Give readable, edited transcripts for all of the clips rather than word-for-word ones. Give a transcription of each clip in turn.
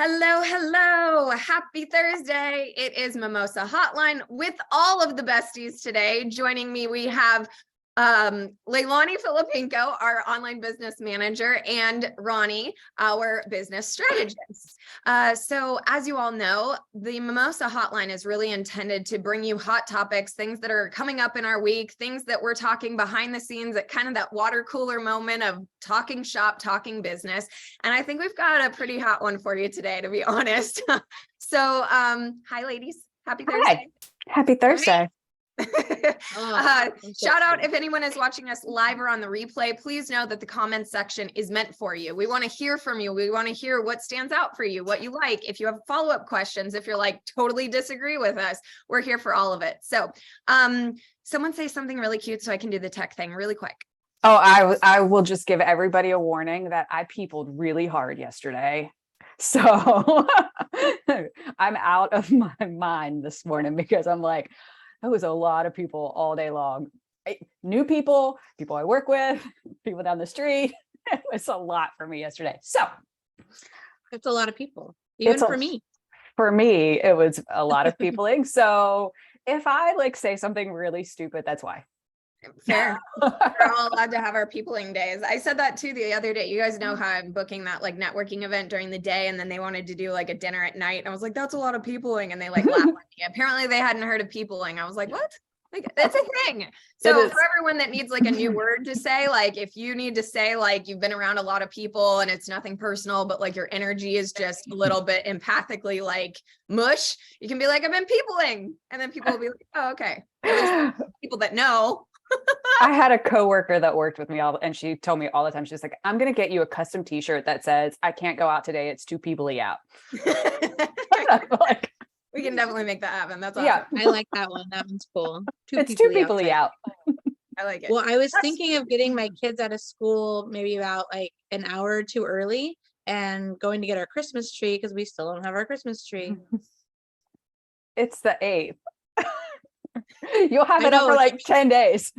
Hello, hello. Happy Thursday. It is Mimosa Hotline with all of the besties today. Joining me, we have Leilani Filipinko, our online business manager, and Ronnie, our business strategist. So as you all know, the Mimosa Hotline is really intended to bring you hot topics, things that are coming up in our week, things that we're talking behind the scenes at kind of that water cooler moment of talking shop, talking business. And I think we've got a pretty hot one for you today, to be honest. So hi, ladies. Happy Thursday. Hi. Happy Thursday. Shout out if anyone is watching us live or on the replay. Please know that the comments section is meant for you. We want to hear from you. We want to hear what stands out for you, what you like. If you have follow-up questions, if you're like totally disagree with us, we're here for all of it. So someone say something really cute so I can do the tech thing really quick. Oh, I will just give everybody a warning that I peopled really hard yesterday. So I'm out of my mind this morning because I'm like, it was a lot of people all day long. New people I work with, people down the street. It was a lot for me yesterday. So it's a lot of people, even for me. For me, it was a lot of peopling. So if I say something really stupid, that's why. Fair. We're all allowed to have our peopling days. I said that too the other day. You guys know how I'm booking that networking event during the day, and then they wanted to do a dinner at night. And I was like, that's a lot of peopling. And they laughed at me. Apparently they hadn't heard of peopling. I was like, what? That's a thing. So for everyone that needs a new word to say, if you need to say you've been around a lot of people and it's nothing personal, but your energy is just a little bit empathically mush, you can be like, I've been peopling. And then people will be like, oh, okay. At least people that know. I had a coworker that worked with me and she told me all the time, she's like, I'm going to get you a custom t-shirt that says, I can't go out today. It's too people-y out. We can definitely make that happen. That's awesome. Yeah. I like that one. That one's cool. It's too people-y out. I like it. Well, I was thinking of getting my kids out of school maybe about an hour or two early and going to get our Christmas tree because we still don't have our Christmas tree. It's the 8th. You'll have it up for 10 days.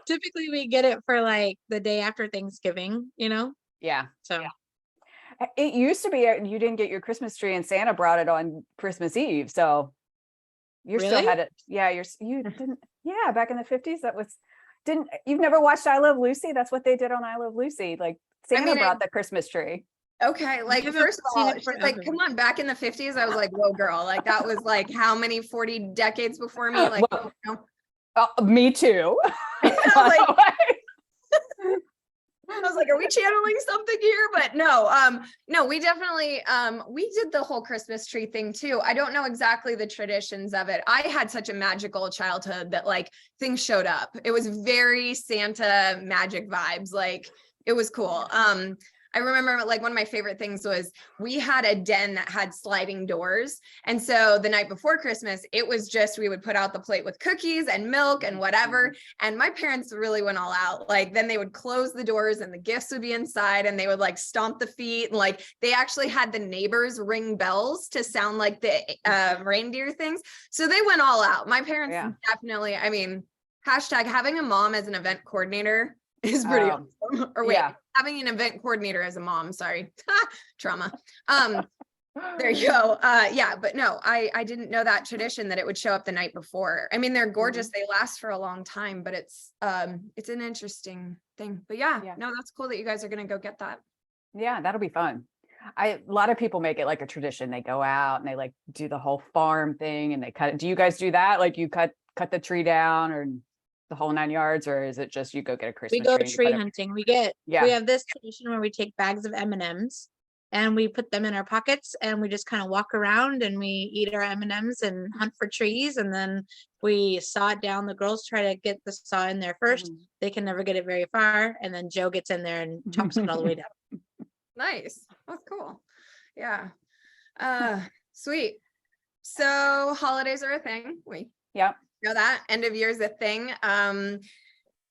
Typically we get it for the day after Thanksgiving, Yeah. So it used to be you didn't get your Christmas tree and Santa brought it on Christmas Eve. So you still had it. Yeah, you didn't. Yeah, back in the 50s, you've never watched I Love Lucy? That's what they did on I Love Lucy. Santa brought the Christmas tree. Okay, first of all, come on, back in the 50s, I was like, whoa, girl, that was how many 40 decades before me? Me too. I was like, are we channeling something here? But no, we definitely, we did the whole Christmas tree thing too. I don't know exactly the traditions of it. I had such a magical childhood that things showed up. It was very Santa magic vibes. It was cool. I remember one of my favorite things was we had a den that had sliding doors. And so the night before Christmas, it was just, we would put out the plate with cookies and milk and whatever. And my parents really went all out. Then they would close the doors and the gifts would be inside and they would stomp the feet. And they actually had the neighbors ring bells to sound like the reindeer things. So they went all out. My parents definitely, hashtag having a mom as an event coordinator is pretty awesome. Or wait, having an event coordinator as a mom, sorry. Trauma. There you go. But no, I didn't know that tradition that it would show up the night before. They're gorgeous. They last for a long time, but it's an interesting thing. But no, that's cool that you guys are going to go get that. Yeah, that'll be fun. A lot of people make it a tradition. They go out and they do the whole farm thing and they cut it. Do you guys do that? You cut the tree down or the whole 9 yards, or is it just you go get a Christmas tree? We go tree hunting. We have this tradition where we take bags of M&Ms and we put them in our pockets and we just kind of walk around and we eat our M&Ms and hunt for trees, and then we saw it down. The girls try to get the saw in there first. They can never get it very far, and then Joe gets in there and chops it all the way down. Nice. That's cool. Yeah. Sweet. So holidays are a thing. Know that end of year is a thing.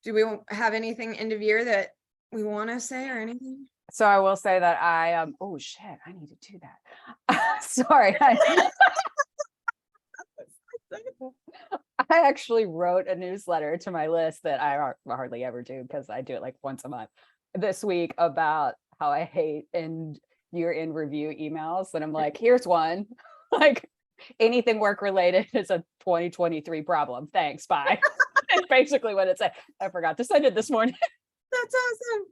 Do we have anything end of year that we want to say or anything? So I will say that I oh shit, I need to do that. Sorry. I actually wrote a newsletter to my list that I hardly ever do because I do it once a month this week about how I hate year-end review emails, and I'm like, here's one. Like, anything work related is a 2023 problem. Thanks. Bye. It's basically what it said. I forgot to send it this morning. That's awesome.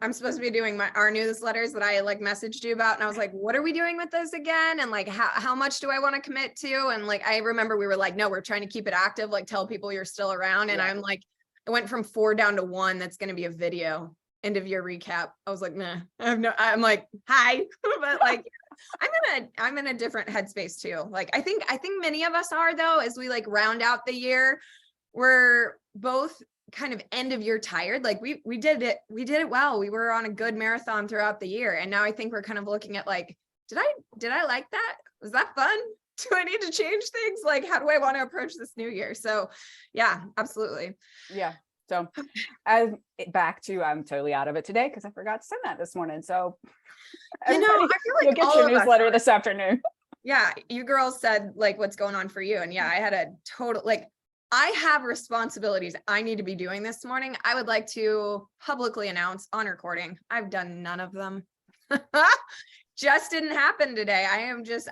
I'm supposed to be doing our newsletters that I like messaged you about. And I was like, what are we doing with this again? And like, how much do I want to commit to? And like, I remember we were like, no, we're trying to keep it active. Like, tell people you're still around. And I'm like, I went from 4 down to 1. That's going to be a video end of year recap. I was like, nah, I'm like, hi, but like, I'm in a different headspace too. Like, I think many of us are though, as we like round out the year, we're both kind of end of year tired. Like we did it well. We were on a good marathon throughout the year. And now I think we're kind of looking at like, did I like that? Was that fun? Do I need to change things? Like, how do I want to approach this new year? So yeah, absolutely. Yeah. So I'm totally out of it today because I forgot to send that this morning. So I feel like you'll get your newsletter this afternoon. Yeah. You girls said like, what's going on for you? And yeah, I had a total, like, I have responsibilities I need to be doing this morning. I would like to publicly announce on recording, I've done none of them. Just didn't happen today. I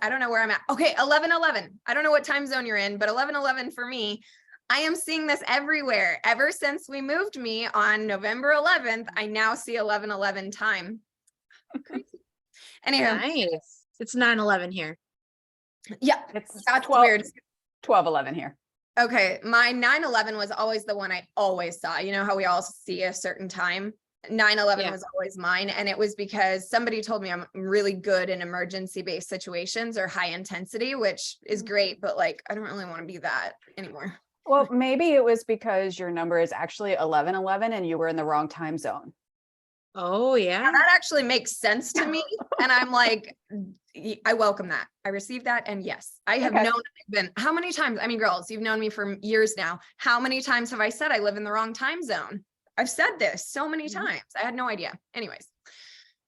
don't know where I'm at. Okay, 11:11. I don't know what time zone you're in, but 11:11 for me. I am seeing this everywhere. Ever since we moved me on November 11th, I now see 11:11 time. Crazy. Anyhow. Nice. It's 9:11 here. Yeah, that's weird. 12:11 here. Okay, my 9/11 was always the one I always saw. You know how we all see a certain time? 9/11 was always mine. And it was because somebody told me I'm really good in emergency-based situations or high intensity, which is great, but like, I don't really want to be that anymore. Well, maybe it was because your number is actually 11:11 and you were in the wrong time zone. Oh, yeah. Now, that actually makes sense to me. And I'm like, I welcome that. I received that. And yes, I have known how many times, I mean, girls, you've known me for years now. How many times have I said I live in the wrong time zone? I've said this so many times. I had no idea. Anyways,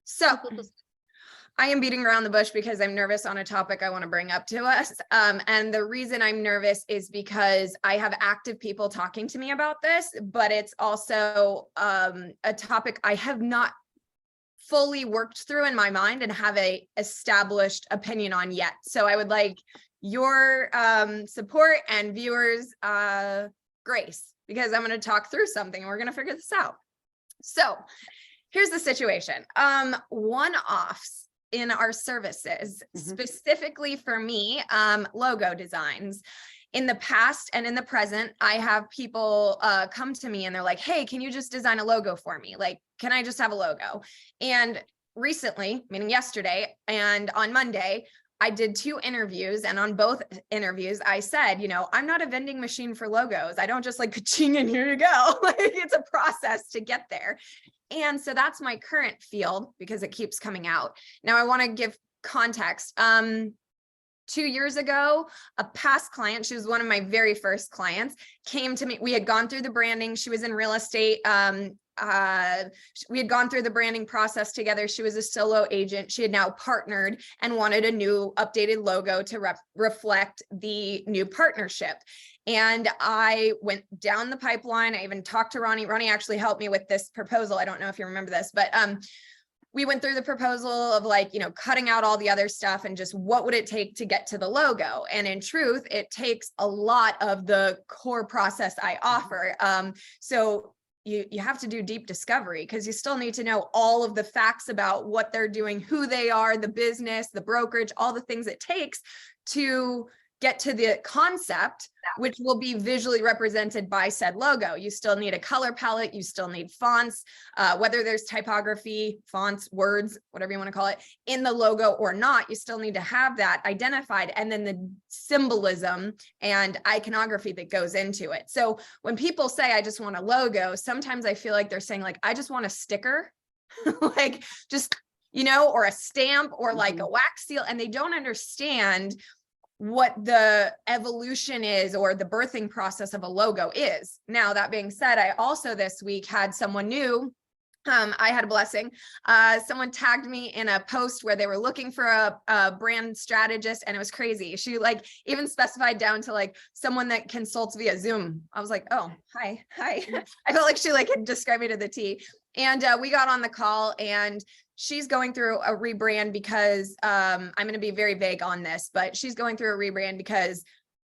so I am beating around the bush because I'm nervous on a topic I want to bring up to us. And the reason I'm nervous is because I have active people talking to me about this, but it's also a topic I have not fully worked through in my mind and have a established opinion on yet. So I would like your support and viewers' grace, because I'm going to talk through something and we're going to figure this out. So here's the situation. One-offs in our services, specifically for me, logo designs. In the past and in the present, I have people come to me and they're like, hey, can you just design a logo for me? Like, can I just have a logo? And recently, meaning yesterday and on Monday, I did 2 interviews, and on both interviews, I said, you know, I'm not a vending machine for logos. I don't just like ka-ching and here you go. Like, it's a process to get there. And so that's my current field because it keeps coming out. Now I want to give context. 2 years ago, a past client, she was one of my very first clients, came to me. We had gone through the branding. She was in real estate. We had gone through the branding process together. She was a solo agent. She had now partnered and wanted a new updated logo to reflect the new partnership. And I went down the pipeline. I even talked to Ronnie. Ronnie actually helped me with this proposal. I don't know if you remember this, but we went through the proposal of like, you know, cutting out all the other stuff and just what would it take to get to the logo. And in truth, it takes a lot of the core process I offer. So you have to do deep discovery because you still need to know all of the facts about what they're doing, who they are, the business, the brokerage, all the things it takes to get to the concept, which will be visually represented by said logo. You still need a color palette. You still need fonts, whether there's typography, fonts, words, whatever you want to call it, in the logo or not, you still need to have that identified. And then the symbolism and iconography that goes into it. So when people say, I just want a logo, sometimes I feel like they're saying like, I just want a sticker, like just, you know, or a stamp or like a wax seal. And they don't understand what the evolution is or the birthing process of a logo is. Now, that being said, I also this week had someone new I had a blessing. Someone tagged me in a post where they were looking for a brand strategist, and it was crazy. She like even specified down to like someone that consults via Zoom. I was like, oh, hi. I felt like she like had described me to the T. And we got on the call, and she's going through a rebrand because I'm going to be very vague on this, but she's going through a rebrand because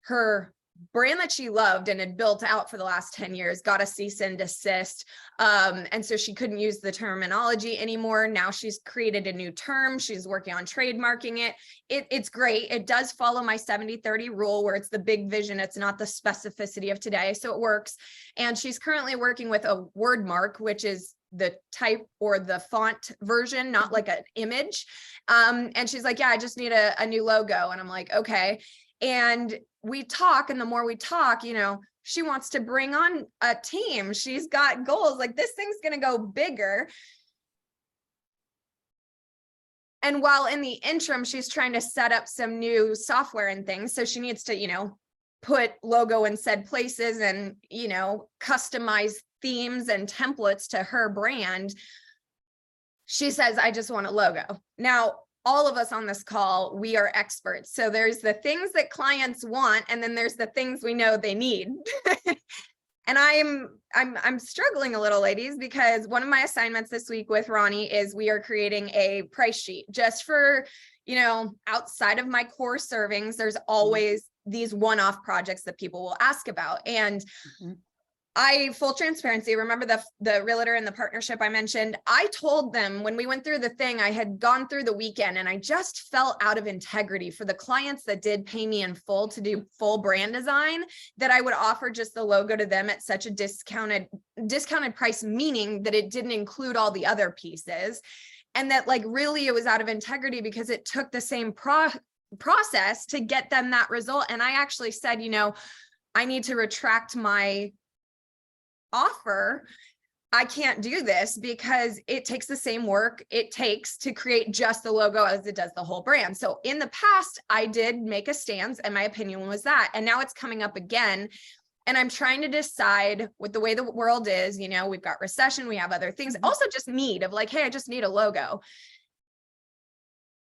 her brand that she loved and had built out for the last 10 years got a cease and desist. And so she couldn't use the terminology anymore. Now she's created a new term. She's working on trademarking it. It's great. It does follow my 70-30 rule where it's the big vision. It's not the specificity of today. So it works. And she's currently working with a word mark, which is the type or the font version, not like an image. And she's like, yeah, I just need a new logo. And I'm like, okay. And we talk, and the more we talk, you know, she wants to bring on a team. She's got goals. Like, this thing's going to go bigger. And while in the interim, she's trying to set up some new software and things. So she needs to, you know, put logo in said places and, you know, customize themes and templates to her brand. She says, I just want a logo. Now, all of us on this call, we are experts. So there's the things that clients want, and then there's the things we know they need. And I'm struggling a little, ladies, because one of my assignments this week with Ronnie is we are creating a price sheet just for, you know, outside of my core servings. There's always these one-off projects that people will ask about. And full transparency, remember the realtor and the partnership I mentioned? I told them when we went through the thing, I had gone through the weekend and I just felt out of integrity for the clients that did pay me in full to do full brand design, that I would offer just the logo to them at such a discounted price, meaning that it didn't include all the other pieces. And that like really it was out of integrity because it took the same process to get them that result. And I actually said, you know, I need to retract my offer. I can't do this because it takes the same work it takes to create just the logo as it does the whole brand. So in the past, I did make a stance and my opinion was that, and now it's coming up again. And I'm trying to decide with the way the world is, you know, we've got recession, we have other things, also just need of like, hey, I just need a logo.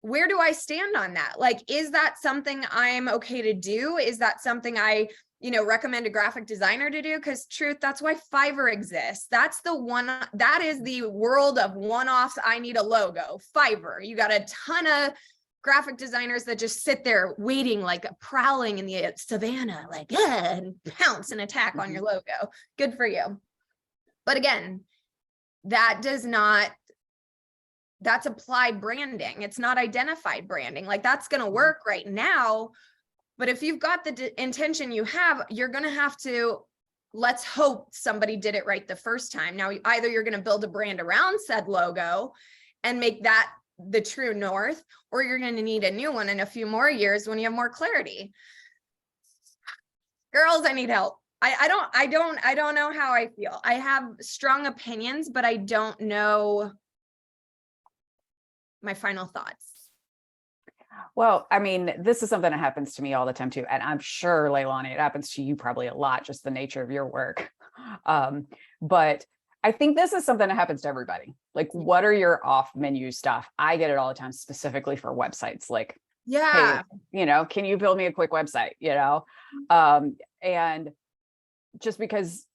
Where do I stand on that? Like, is that something I'm okay to do? Is that something I, you know, recommend a graphic designer to do? Because truth, that's why Fiverr exists. That's the one, that is the world of one-offs. I need a logo. Fiverr, you got a ton of graphic designers that just sit there waiting, like prowling in the savannah, like, yeah, and pounce and attack on your logo. Good for you. But again, that's applied branding. It's not identified branding. Like, that's going to work right now. But if you've got the intention you have, you're going to have to, let's hope somebody did it right the first time. Now, either you're going to build a brand around said logo and make that the true north, or you're going to need a new one in a few more years when you have more clarity. Girls, I need help. I don't know how I feel. I have strong opinions, but I don't know my final thoughts. Well, I mean, this is something that happens to me all the time too. And I'm sure, Leilani, it happens to you probably a lot, just the nature of your work. But I think this is something that happens to everybody. Like, what are your off menu stuff? I get it all the time, specifically for websites. Like, yeah, hey, you know, can you build me a quick website, you know? And just because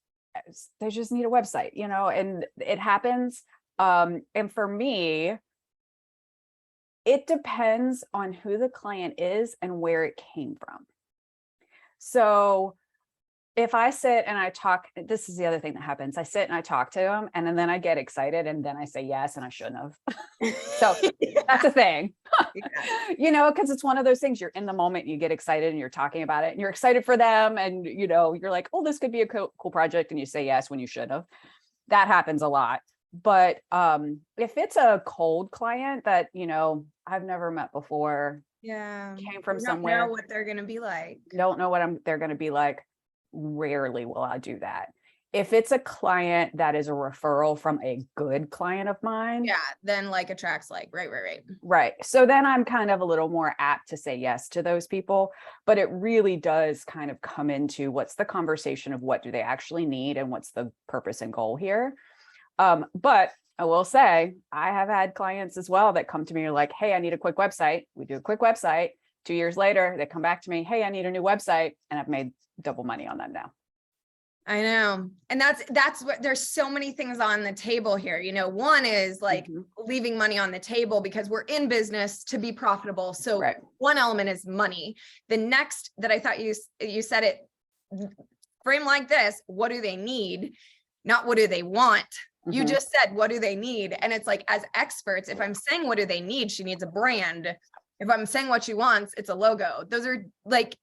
they just need a website, you know, and it happens. And for me, it depends on who the client is and where it came from. So if I sit and I talk, this is the other thing that happens. I sit and I talk to them, and then I get excited, and then I say yes, and I shouldn't have. So that's a thing, you know, because it's one of those things. You're in the moment, you get excited, and you're talking about it, and you're excited for them, and you know, you're like, oh, this could be a cool project, and you say yes when you should have. That happens a lot. But if it's a cold client that, you know, I've never met before, came from somewhere, don't know what they're going to be like, don't know what they're going to be like, rarely will I do that. If it's a client that is a referral from a good client of mine, then like attracts like, right. So then I'm kind of a little more apt to say yes to those people. But it really does kind of come into what's the conversation of what do they actually need and what's the purpose and goal here. But I will say, I have had clients as well that come to me and are like, hey, I need a quick website. We do a quick website. 2 years later, they come back to me, hey, I need a new website. And I've made double money on them now. I know. And that's what, there's so many things on the table here. You know, one is like leaving money on the table because we're in business to be profitable. So one element is money. The next that I thought you said it frame like this, what do they need? Not what do they want? You just said, what do they need? And it's like, as experts, if I'm saying, what do they need? She needs a brand. If I'm saying what she wants, it's a logo. Those are like,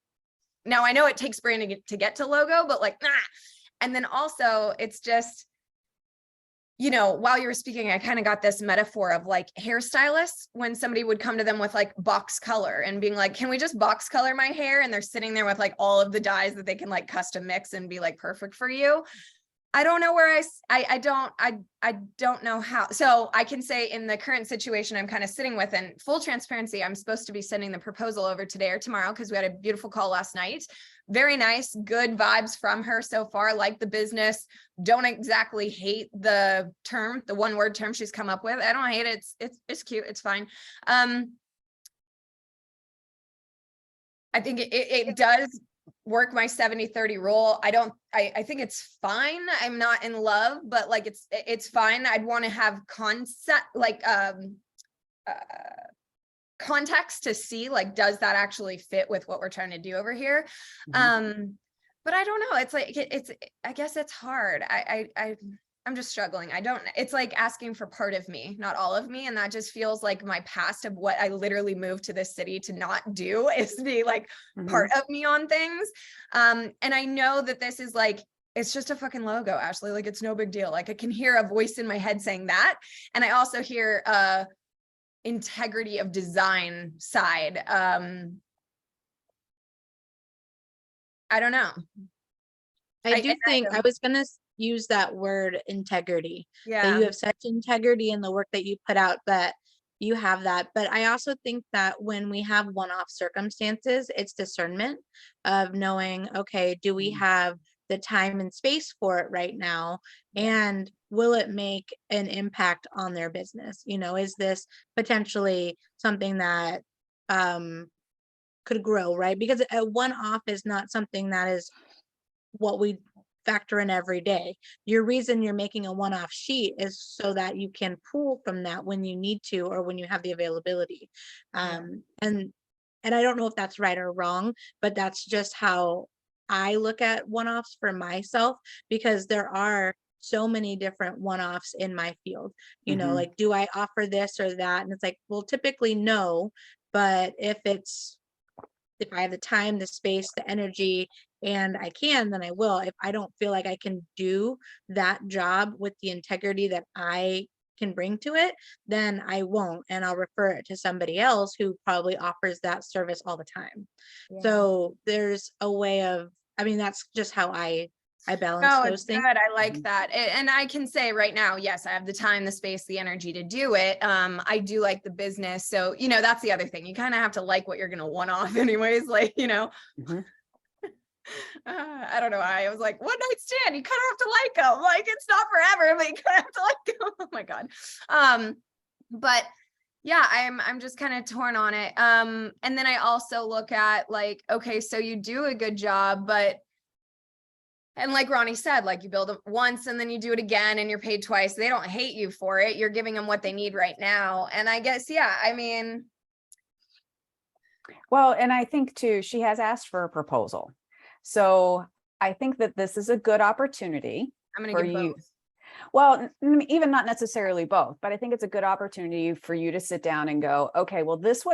now I know it takes branding to get to logo, but like, nah. And then also it's just, you know, while you were speaking, I kind of got this metaphor of like hairstylists, when somebody would come to them with like box color and being like, can we just box color my hair? And they're sitting there with like all of the dyes that they can like custom mix and be like perfect for you. I don't know where I don't know how. So I can say in the current situation I'm kind of sitting with, and full transparency, I'm supposed to be sending the proposal over today or tomorrow because we had a beautiful call last night. Very nice, good vibes from her so far. Like the business, don't exactly hate the term, the one word term she's come up with. I don't hate it. It's cute. It's fine. I think it does work my 70-30 rule. I think it's fine. I'm not in love, but like it's fine. I'd want to have concept, like context to see like, does that actually fit with what we're trying to do over here? But I don't know. It's like, I guess it's hard. I'm just struggling. It's like asking for part of me, not all of me. And that just feels like my past of what I literally moved to this city to not do, is to be like part of me on things. And I know that this is like, it's just a fucking logo, Ashley. Like, it's no big deal. Like, I can hear a voice in my head saying that. And I also hear integrity of design side. I don't know. I was going to use that word integrity. That you have such integrity in the work that you put out, that you have that. But I also think that when we have one-off circumstances, it's discernment of knowing, okay, do we have the time and space for it right now? And will it make an impact on their business? You know, is this potentially something that could grow, right? Because a one-off is not something that is what we factor in every day. Your reason you're making a one-off sheet is so that you can pull from that when you need to, or when you have the availability. And I don't know if that's right or wrong, but that's just how I look at one-offs for myself, because there are so many different one-offs in my field. You know, like, do I offer this or that? And it's like, well, typically no, but if I have the time, the space, the energy, and I can, then I will. If I don't feel like I can do that job with the integrity that I can bring to it, then I won't. And I'll refer it to somebody else who probably offers that service all the time. So there's a way of, I mean, that's just how I balance those things. Good. I like that. And I can say right now, yes, I have the time, the space, the energy to do it. I do like the business. So, you know, that's the other thing. You kind of have to like what you're going to one off anyways. Like, you know, I don't know why I was like, one night stand, you kind of have to like them. Like, it's not forever, but you kind of have to like them. Oh my God. But yeah, I'm just kind of torn on it. And then I also look at like, okay, so you do a good job, and like Ronnie said, like, you build it once and then you do it again and you're paid twice. They don't hate you for it. You're giving them what they need right now. And I guess, yeah, I mean. Well, and I think too, she has asked for a proposal. So I think that this is a good opportunity. I'm going to give both. Well, even not necessarily both, but I think it's a good opportunity for you to sit down and go, okay, well, this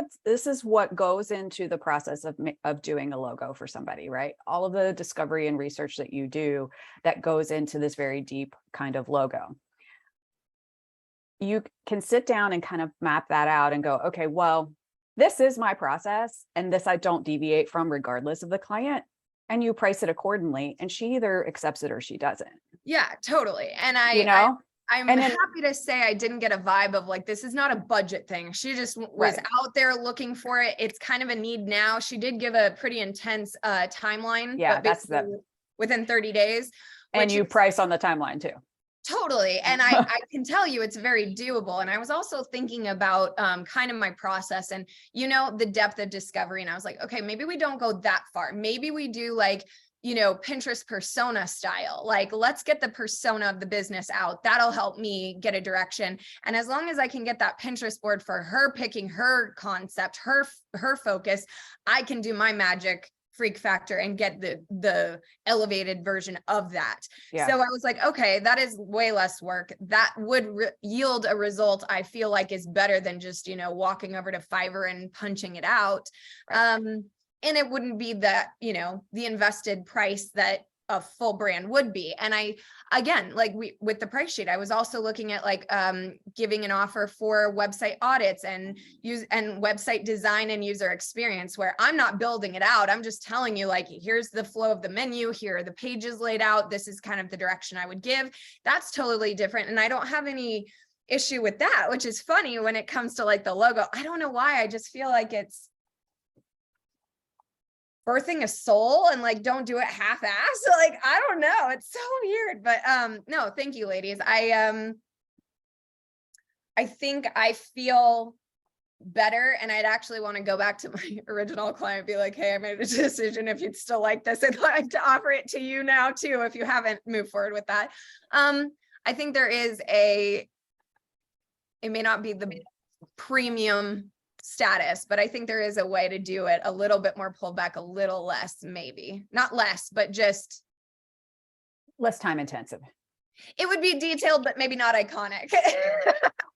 is what goes into the process of doing a logo for somebody, right? All of the discovery and research that you do that goes into this very deep kind of logo. You can sit down and kind of map that out and go, okay, well, this is my process and this I don't deviate from regardless of the client. And you price it accordingly, and she either accepts it or she doesn't. Yeah, totally. And I'm happy to say I didn't get a vibe of like, this is not a budget thing. She just was out there looking for it. It's kind of a need now. She did give a pretty intense timeline. Yeah, but within 30 days. And you price on the timeline too. Totally. And I can tell you it's very doable. And I was also thinking about kind of my process and, the depth of discovery. And I was like, okay, maybe we don't go that far. Maybe we do like, Pinterest persona style. Like, let's get the persona of the business out. That'll help me get a direction. And as long as I can get that Pinterest board for her picking her concept, her focus, I can do my magic freak factor and get the elevated version of that. Yeah. So I was like, okay, that is way less work. That would yield a result I feel like is better than just, walking over to Fiverr and punching it out. Right. And it wouldn't be that, the invested price that a full brand would be. And I, again, like with the price sheet, I was also looking at like giving an offer for website audits and website design and user experience, where I'm not building it out. I'm just telling you, like, here's the flow of the menu. Here are the pages laid out. This is kind of the direction I would give. That's totally different. And I don't have any issue with that, which is funny when it comes to like the logo. I don't know why. I just feel like it's birthing a soul and like, don't do it half-assed. Like, I don't know. It's so weird, but no, thank you, ladies. I think I feel better. And I'd actually want to go back to my original client, be like, hey, I made a decision. If you'd still like this, I'd like to offer it to you now too, if you haven't moved forward with that. I think there is it may not be the premium status, but I think there is a way to do it a little bit more pulled back, a little less, maybe not less, but just less time intensive. It would be detailed, but maybe not iconic.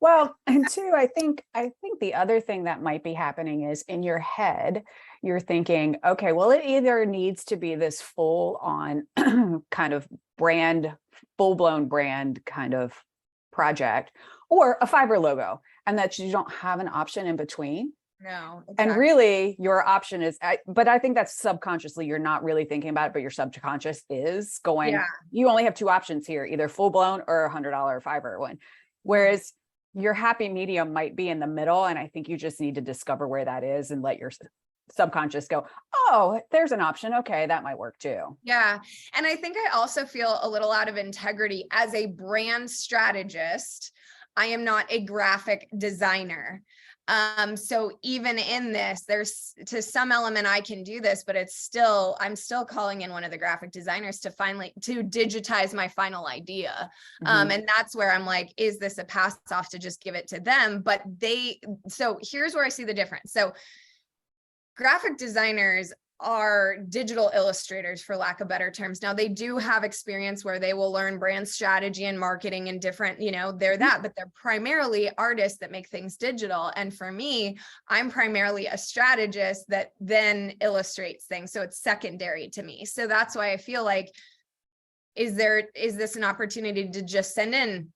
Well, and two, I think the other thing that might be happening is in your head, you're thinking, okay, well, it either needs to be this full on kind of brand, full blown brand kind of project, or a Fiverr logo, and that you don't have an option in between. No. Exactly. And really your option is, but I think that's subconsciously, you're not really thinking about it, but your subconscious is going, you only have two options here, either full blown or $100 Fiverr one. Whereas your happy medium might be in the middle. And I think you just need to discover where that is and let your subconscious go, oh, there's an option. Okay, that might work too. Yeah. And I think I also feel a little out of integrity as a brand strategist. I am not a graphic designer. So even in this, there's to some element I can do this, but I'm still calling in one of the graphic designers to digitize my final idea. And that's where I'm like, is this a pass off to just give it to them? But so here's where I see the difference. So graphic designers are digital illustrators, for lack of better terms. Now, they do have experience where they will learn brand strategy and marketing and different, they're that, but they're primarily artists that make things digital. And for me, I'm primarily a strategist that then illustrates things. So it's secondary to me. So that's why I feel like, is this an opportunity to just send in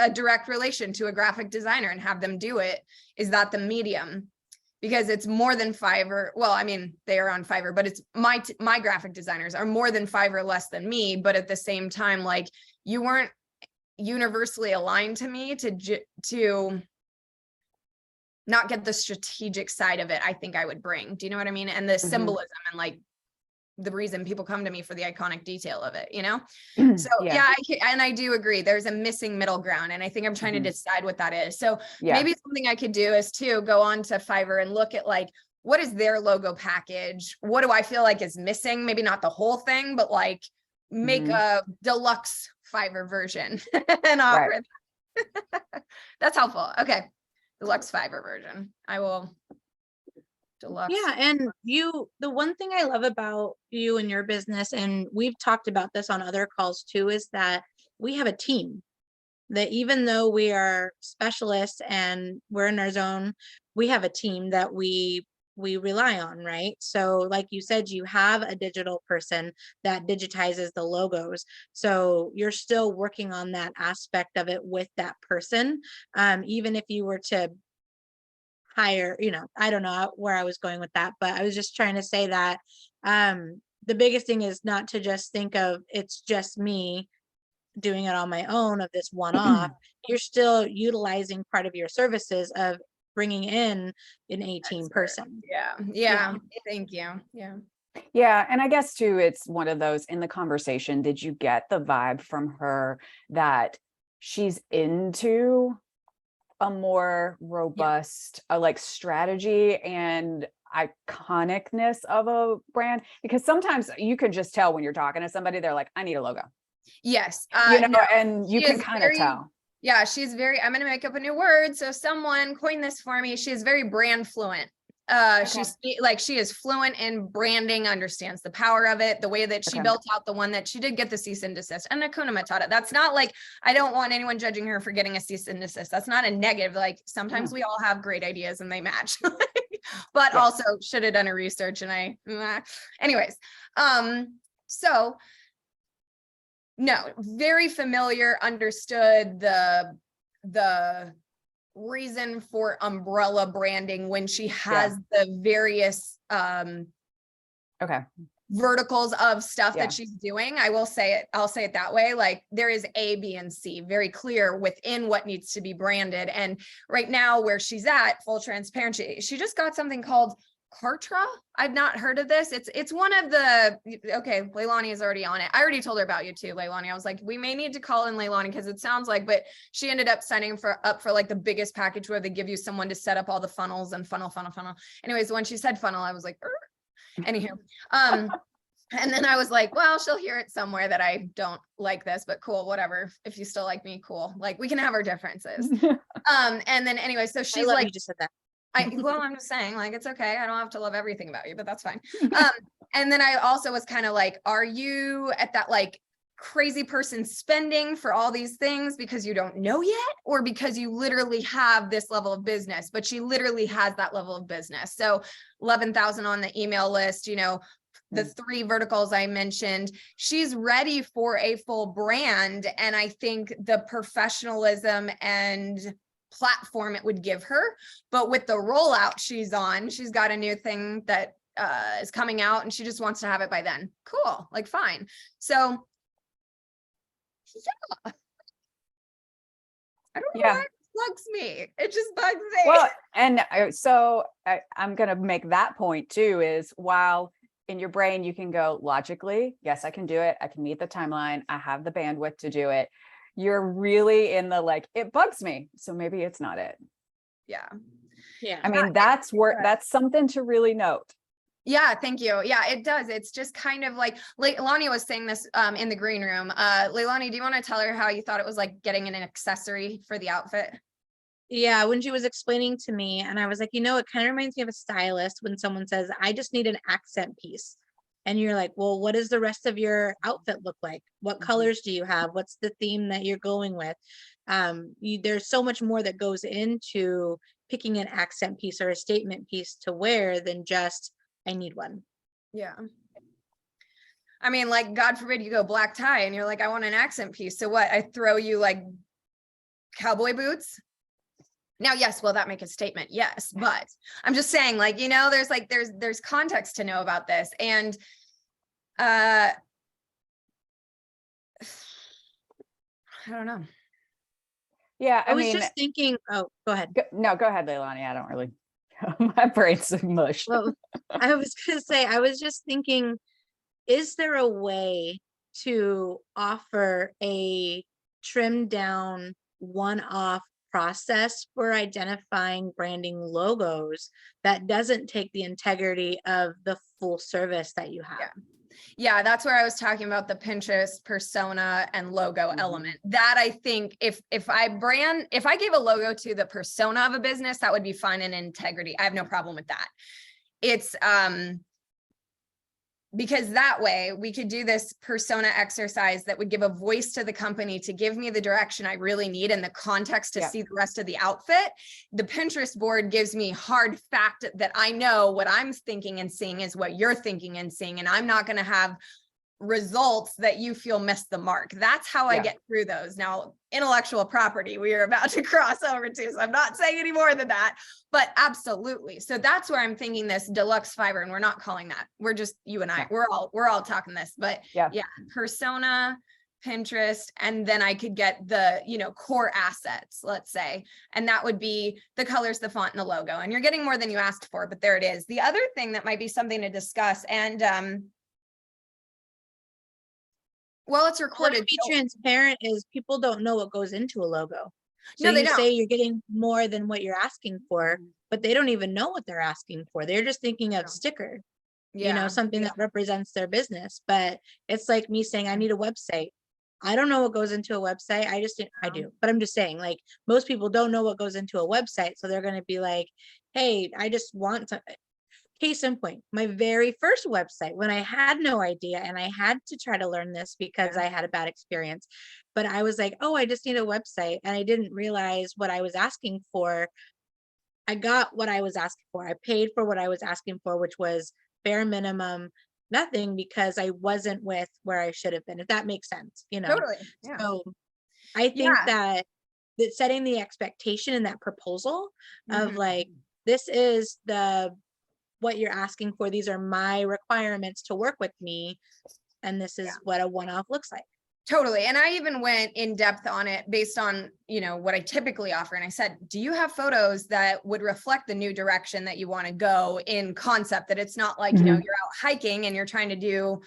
a direct relation to a graphic designer and have them do it? Is that the medium? Because it's more than Fiverr. Well, I mean, they are on Fiverr, but it's my graphic designers are more than Fiverr, less than me. But at the same time, like, you weren't universally aligned to me to not get the strategic side of it. I think I would bring, do you know what I mean? And the symbolism and like the reason people come to me for the iconic detail of it, So I do agree. There's a missing middle ground. And I think I'm trying to decide what that is. So maybe something I could do is to go on to Fiverr and look at like, what is their logo package? What do I feel like is missing? Maybe not the whole thing, but like make a deluxe Fiverr version and offer it. That's helpful. Okay. Deluxe Fiverr version. I will. Deluxe. Yeah. And the one thing I love about you and your business, and we've talked about this on other calls too, is that we have a team that even though we are specialists and we're in our zone, we have a team that we rely on, right? So like you said, you have a digital person that digitizes the logos. So you're still working on that aspect of it with that person. Even if you were to hire, I don't know where I was going with that, but I was just trying to say that the biggest thing is not to just think of it's just me doing it on my own of this one-off. You're still utilizing part of your services of bringing in an 18 person. Yeah. Thank you. Yeah. Yeah. And I guess too, it's one of those in the conversation. Did you get the vibe from her that she's into a more robust, like strategy and iconicness of a brand? Because sometimes you can just tell when you're talking to somebody, they're like, I need a logo, Yes. no, and you can kind of tell. Yeah, she's very, I'm going to make up a new word. So someone coined this for me. She is very brand fluent. She's like, she is fluent in branding, understands the power of it, the way that she built out the one that she did get the cease and desist and Hakuna Matata. That's not like, I don't want anyone judging her for getting a cease and desist. That's not a negative. Like sometimes we all have great ideas and they match, but also should have done a research and anyways. So no, very familiar, understood the reason for umbrella branding when she has the various verticals of stuff that she's doing. I'll say it that way. Like there is A, B, and C, very clear within what needs to be branded. And right now where she's at, full transparency, she just got something called Kartra. I've not heard of this. It's one of the, okay, Leilani is already on it. I already told her about you too, Leilani. I was like, we may need to call in Leilani because it sounds like, but she ended up signing up for like the biggest package where they give you someone to set up all the funnels and funnel. Anyways, when she said funnel, I was like, anywho. And then I was like, well, she'll hear it somewhere that I don't like this, but cool, whatever. If you still like me, cool. Like we can have our differences. And then anyway, so she's like, you just said that. Well, I'm just saying, like, it's okay. I don't have to love everything about you, but that's fine. And then I also was kind of like, are you at that like crazy person spending for all these things because you don't know yet, or because you literally have this level of business? But she literally has that level of business. So 11,000 on the email list, the 3 verticals I mentioned, she's ready for a full brand. And I think the professionalism and platform it would give her, but with the rollout she's on, she's got a new thing that is coming out and she just wants to have it by then. Cool, like fine. So yeah, I don't know why it bugs me. It just bugs me. Well, and so I'm gonna make that point too, is while in your brain you can go logically, yes, I can do it, I can meet the timeline, I have the bandwidth to do it, you're really in the like, it bugs me, so maybe it's not it. Yeah. I mean, that's something to really note. Yeah, thank you. Yeah, it does. It's just kind of like Leilani was saying this in the green room. Leilani, do you want to tell her how you thought it was like getting an accessory for the outfit? Yeah, when she was explaining to me, and I was like, it kind of reminds me of a stylist when someone says, I just need an accent piece. And you're like, well, what does the rest of your outfit look like? What colors do you have? What's the theme that you're going with? There's so much more that goes into picking an accent piece or a statement piece to wear than just, I need one. Yeah. I mean, like, God forbid you go black tie and you're like, I want an accent piece. So what? I throw you like cowboy boots? Now, yes, will that make a statement? Yes, but I'm just saying, like, there's context to know about this. And I don't know. Yeah, I was just thinking, oh, go ahead. No, go ahead, Leilani. I don't really, my brain's mush. Well, I was gonna say, I was just thinking, is there a way to offer a trimmed down one-off process for identifying branding logos that doesn't take the integrity of the full service that you have? Yeah, that's where I was talking about the Pinterest persona and logo element. That I think if I gave a logo to the persona of a business, that would be fine and integrity. I have no problem with that. It's because that way we could do this persona exercise that would give a voice to the company to give me the direction I really need and the context to see the rest of the outfit. The Pinterest board gives me hard fact that I know what I'm thinking and seeing is what you're thinking and seeing, and I'm not going to have results that you feel missed the mark. That's how I get through those. Now, intellectual property, we are about to cross over to, so I'm not saying any more than that, but absolutely. So that's where I'm thinking this deluxe fiber, and we're not calling that. We're just, you and I, we're all talking this, but yeah, persona Pinterest, and then I could get the, core assets, let's say. And that would be the colors, the font, and the logo. And you're getting more than you asked for, but there it is. The other thing that might be something to discuss, and well, it's recorded. To be transparent is people don't know what goes into a logo. So No, they you don't. say you're getting more than what you're asking for, but they don't even know what they're asking for. They're just thinking of sticker, something that represents their business. But it's like me saying, I need a website. I don't know what goes into a website. I do, but I'm just saying, like, most people don't know what goes into a website. So they're going to be like, hey, I just want to. Case in point, my very first website, when I had no idea, and I had to try to learn this because I had a bad experience, but I was like, oh, I just need a website. And I didn't realize what I was asking for. I got what I was asking for. I paid for what I was asking for, which was bare minimum, nothing, because I wasn't with where I should have been, if that makes sense, Totally. Yeah. So I think that setting the expectation in that proposal of like, this is what you're asking for. These are my requirements to work with me. And this is what a one-off looks like. Totally. And I even went in depth on it based on, what I typically offer. And I said, do you have photos that would reflect the new direction that you want to go in concept, that it's not like, you're out hiking and you're trying to do,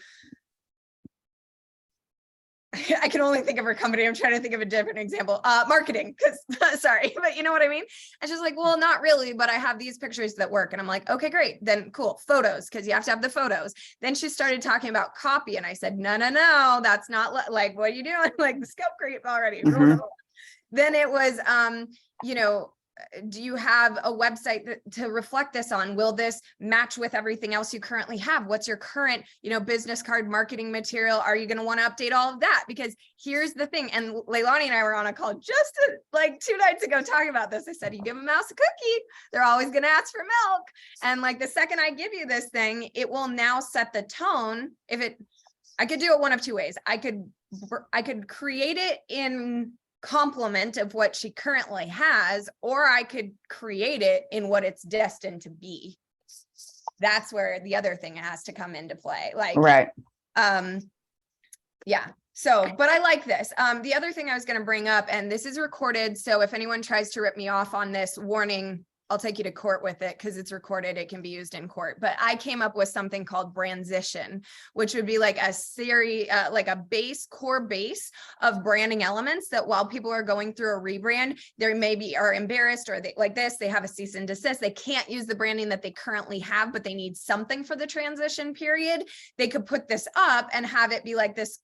I can only think of her company. I'm trying to think of a different example. Marketing, because sorry, but you know what I mean? And she's like, well, not really, but I have these pictures that work. And I'm like, okay, great. Then cool. Photos, because you have to have the photos. Then she started talking about copy. And I said, no, that's not like, what are you doing? Like the scope creep already. Then it was, do you have a website to reflect this on? Will this match with everything else you currently have? What's your current, business card marketing material? Are you going to want to update all of that? Because here's the thing. And Leilani and I were on a call just 2 nights ago talking about this. I said, you give a mouse a cookie, they're always going to ask for milk. And like the second I give you this thing, it will now set the tone. I could do it one of two ways. I could create it in complement of what she currently has, or I could create it in what it's destined to be. That's where the other thing has to come into play. Like, right. Yeah. So, but I like this. The other thing I was going to bring up, and this is recorded, so if anyone tries to rip me off on this, warning, I'll take you to court with it because it's recorded. It can be used in court. But I came up with something called bransition, which would be like a series, like a core base of branding elements that while people are going through a rebrand, they maybe are embarrassed, or they have a cease and desist. They can't use the branding that they currently have, but they need something for the transition period. They could put this up and have it be like this,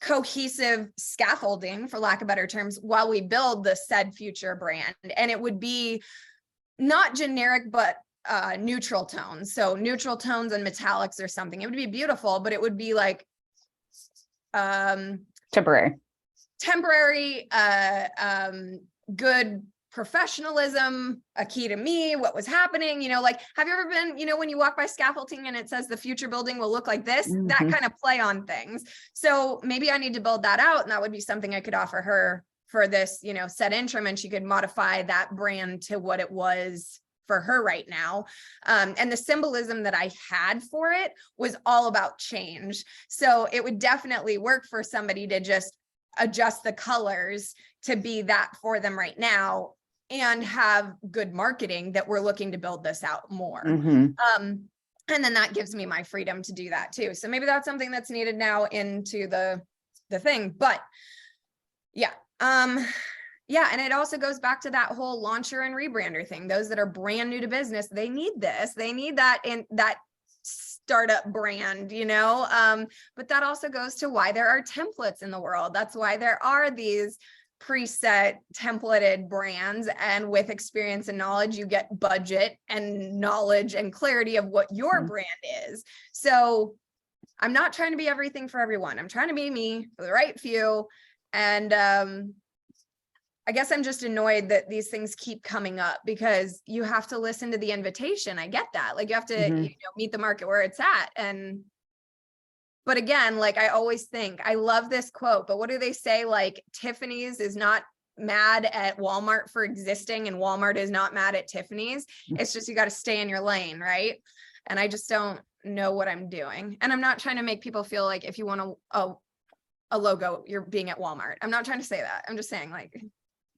cohesive scaffolding, for lack of better terms, while we build the said future brand. And it would be not generic, but neutral tones. So neutral tones and metallics or something. It would be beautiful, but it would be like temporary, good professionalism, a key to me, what was happening, have you ever been, when you walk by scaffolding and it says the future building will look like this, that kind of play on things. So maybe I need to build that out, and that would be something I could offer her for this, set interim, and she could modify that brand to what it was for her right now. And the symbolism that I had for it was all about change. So it would definitely work for somebody to just adjust the colors to be that for them right now, and have good marketing that we're looking to build this out more. And then that gives me my freedom to do that too. So maybe that's something that's needed now into the thing, but yeah. And it also goes back to that whole launcher and rebrander thing. Those that are brand new to business, they need this, they need that in that startup brand, but that also goes to why there are templates in the world. That's why there are these preset templated brands, and with experience and knowledge, you get budget and knowledge and clarity of what your brand is. So I'm not trying to be everything for everyone. I'm trying to be me for the right few. And I guess I'm just annoyed that these things keep coming up, because you have to listen to the invitation. I get that. Like, you have to meet the market where it's at. But again, like I always think, I love this quote, but what do they say? Like, Tiffany's is not mad at Walmart for existing, and Walmart is not mad at Tiffany's. It's just, you got to stay in your lane, right? And I just don't know what I'm doing. And I'm not trying to make people feel like if you want a logo, you're being at Walmart. I'm not trying to say that. I'm just saying like,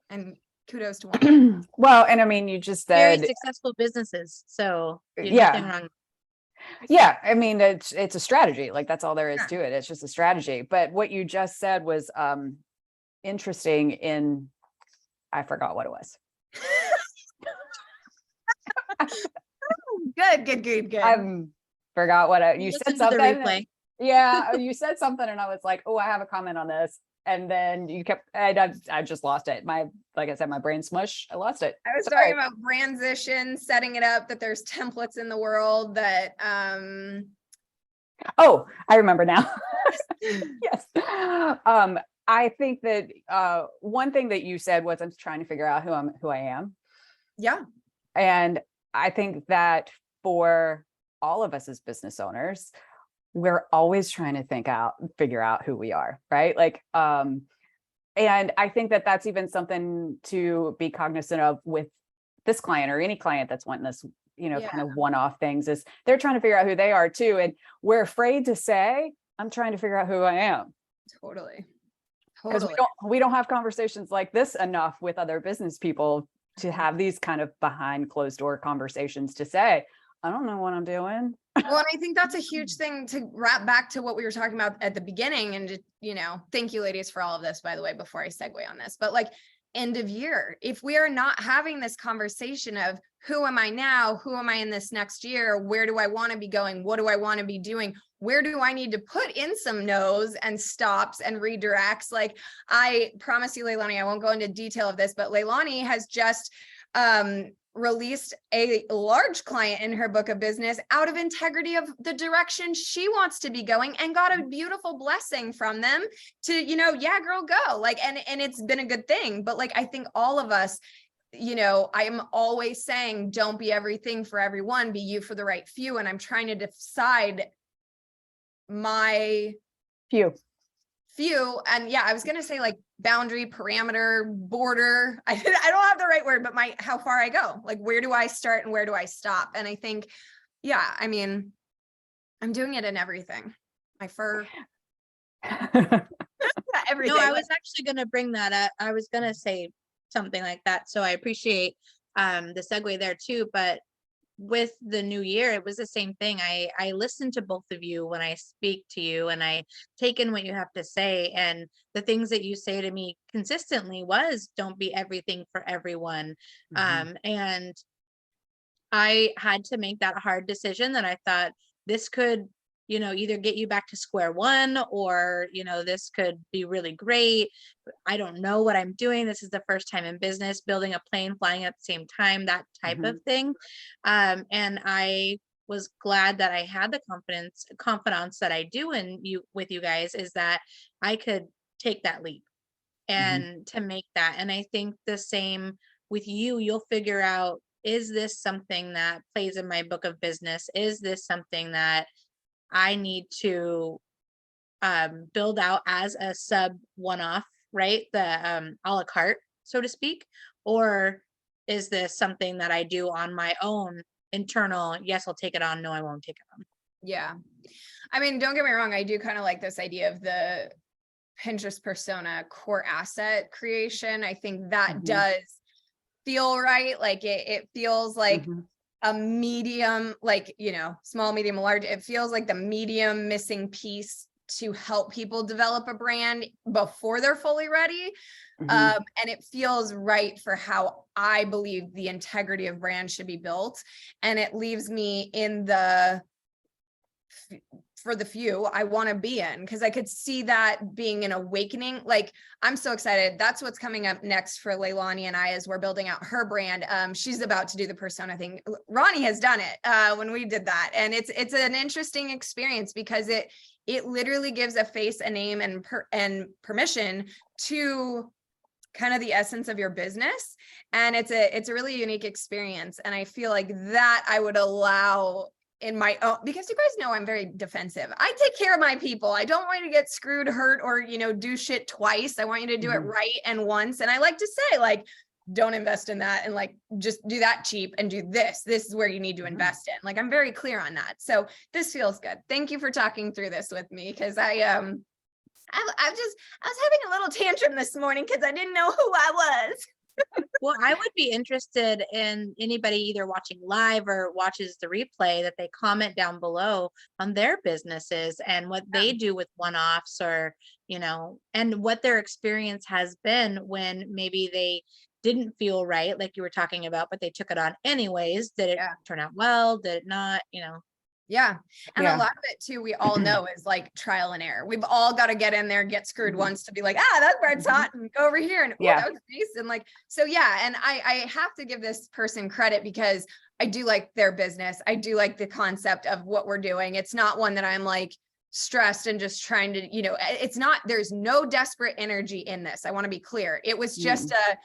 and kudos to Walmart. Well, and I mean, you just Very said, successful businesses. So there's Yeah. nothing wrong. yeah, I mean, it's a strategy. Like that's all there is Yeah. to it. It's just a strategy. But what you just said was interesting in, I forgot what it was. Good. I forgot what you said Listen to the something. replay. Yeah, you said something and I was like, oh, I have a comment on this. And then you kept, I just lost it. Like I said, my brain smush, I lost it. I was Sorry. talking about transition, setting it up, that there's templates in the world that, Oh, I remember now. Yes. I think that one thing that you said was I'm trying to figure out who I am. yeah, And I think that for all of us as business owners, we're always trying to figure out who we are, right? Like, and I think that that's even something to be cognizant of with this client or any client that's wanting this, kind of one-off things, is they're trying to figure out who they are too. And we're afraid to say, I'm trying to figure out who I am. totally. Because we don't have conversations like this enough with other business people to have these kind of behind closed door conversations to say, I don't know what I'm doing. Well, and I think that's a huge thing to wrap back to what we were talking about at the beginning. And, thank you ladies for all of this, by the way, before I segue on this, but like end of year, if we are not having this conversation of who am I now? Who am I in this next year? Where do I want to be going? What do I want to be doing? Where do I need to put in some no's and stops and redirects? Like I promise you, Leilani, I won't go into detail of this, but Leilani has just, released a large client in her book of business out of integrity of the direction she wants to be going, and got a beautiful blessing from them to, yeah, girl, go. Like, and it's been a good thing. But like, I think all of us, I am always saying, don't be everything for everyone, be you for the right few. And I'm trying to decide my few. And yeah, I was going to say like boundary, parameter, border. I don't have the right word, but how far I go, like, where do I start and where do I stop? And I think, yeah, I mean, I'm doing it in everything. My fur. Everything. No, I was actually going to bring that up. I was going to say something like that. So I appreciate the segue there too, but with the new year, it was the same thing. I listen to both of you when I speak to you, and I take in what you have to say. And the things that you say to me consistently was, don't be everything for everyone. And I had to make that hard decision that I thought this could, either get you back to square one, or, this could be really great. I don't know what I'm doing. This is the first time in business, building a plane, flying at the same time, that type of thing. And I was glad that I had the confidence that I do with you guys, is that I could take that leap and to make that. And I think the same with you, you'll figure out, is this something that plays in my book of business? Is this something that I need to build out as a sub one-off, right? The a la carte, so to speak, or is this something that I do on my own internal? Yes, I'll take it on. No, I won't take it on. Yeah. I mean, don't get me wrong. I do kind of like this idea of the Pinterest persona core asset creation. I think that does feel right. Like it feels like a medium, like, small, medium, large. It feels like the medium missing piece to help people develop a brand before they're fully ready. And it feels right for how I believe the integrity of brand should be built. And it leaves me in for the few I want to be in, because I could see that being an awakening. Like, I'm so excited. That's what's coming up next for Leilani and I, as we're building out her brand. She's about to do the persona thing. Ronnie has done it when we did that. And it's an interesting experience, because it literally gives a face, a name, and permission to kind of the essence of your business. And it's a really unique experience. And I feel like that I would allow in my own, because you guys know I'm very defensive. I take care of my people. I don't want you to get screwed, hurt, or, do shit twice. I want you to do it right and once. And I like to say, like, don't invest in that, and like, just do that cheap and do this. This is where you need to invest in. Like, I'm very clear on that. So this feels good. Thank you for talking through this with me, because I was having a little tantrum this morning because I didn't know who I was. Well, I would be interested in anybody either watching live or watches the replay that they comment down below on their businesses and what they do with one-offs, or, and what their experience has been when maybe they didn't feel right, like you were talking about, but they took it on anyways. Did it turn out well? Did it not? Yeah. And a lot of it too, we all know is like trial and error. We've all got to get in there, get screwed once to be like, that's where it's hot, and go over here. And that was nice. And like, so yeah. And I have to give this person credit because I do like their business. I do like the concept of what we're doing. It's not one that I'm like stressed and just trying to, it's not, there's no desperate energy in this. I want to be clear. It was just a